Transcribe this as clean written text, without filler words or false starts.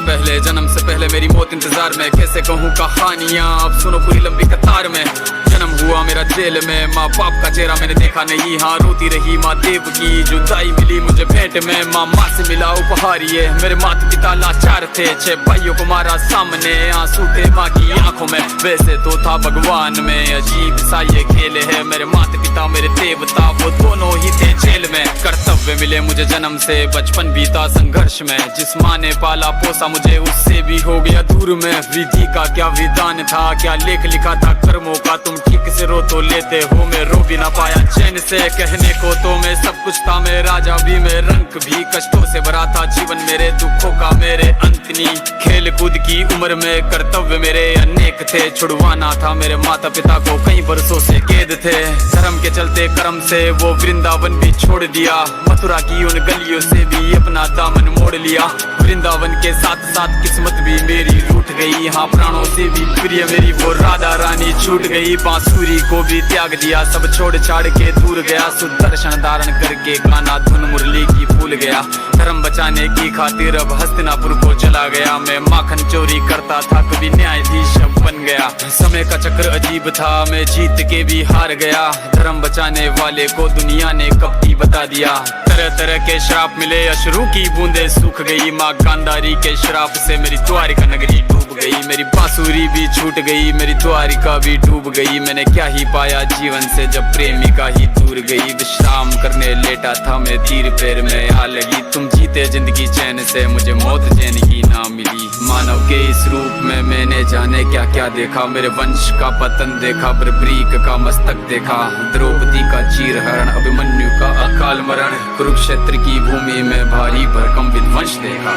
पहले, जन्म से पहले मेरी मौत इंतजार में। कैसे कहूँ कहानियाँ, अब सुनो पूरी लंबी कतार में। जन्म हुआ मेरा जेल में, माँ बाप का चेहरा मैंने देखा नहीं। हाँ रोती रही माँ देव की, जुदाई मिली मुझे भेंट में। माँ से मिला उपहार ये, मेरे माता पिता लाचार थे। 6 भाइयों को मारा सामने, आंसू थे माँ की आंखों में। वैसे तो था भगवान में, अजीब सा ये खेल है। मेरे माता पिता मेरे देवता, वो दोनों ही थे जेल में। कर्तव्य मिले मुझे जन्म से, बचपन बीता संघर्ष में। जिस माँ ने पाला पोसा मुझे, उससे भी हो गया दूर में। विधि का क्या विधान था, क्या लेख लिखा था कर्मों का। तुम ठीक से रो तो लेते हो, मैं रो भी ना पाया चैन से। कहने को तो मैं सब कुछ था, मैं राजा भी, मैं रंग भी। कष्टों से भरा था जीवन मेरे, दुखों का मेरे अंत नहीं। खेल कूद की उम्र में कर्तव्य मेरे अनेक थे। छुड़वाना था मेरे माता पिता को, कई बरसों से कैद थे। धर्म के चलते कर्म से वो वृंदावन भी छोड़ दिया। मथुरा की उन गलियों से भी अपना दामन मोड़ लिया। वृंदावन के साथ साथ किस्मत भी मेरी रूठ गई। हाँ प्राणों से भी प्रिय मेरी वो राधा रानी छूट गई। बांसुरी को भी त्याग दिया, सब छोड़ छाड़ के दूर गया। सुदर्शन धारण करके गाना धुन मुरली की भूल गया। धर्म बचाने की खातिर अब हस्तिनापुर को चला गया। मैं माखन चोरी करता था, कभी न्यायाधीश बन गया। समय का चक्र अजीब था, मैं जीत के भी हार गया। धर्म बचाने वाले को दुनिया ने कपटी बता दिया। तरह तरह के श्राप मिले, अश्रु की बूंदे सूख गई। माँ गांधारी के श्राप से मेरी द्वारिका नगरी डूब गई। मेरी बांसुरी भी छूट गई, मेरी द्वारिका भी डूब गई। मैंने क्या ही पाया जीवन से, जब प्रेमिका ही दूर गई। विश्राम करने लेटा था मैं, तीर पैर में आ लगी। तुम जीते जिंदगी चैन से, मुझे मौत चैन की ना मिली। मानव के इस रूप में मैंने जाने क्या क्या देखा। मेरे वंश का पतन देखा, बर्बरीक का मस्तक देखा। द्रौपदी का चीरहरण, अभिमन्यु का अकाल मरण। कुरुक्षेत्र की भूमि में भारी भरकम विध्वंस देखा।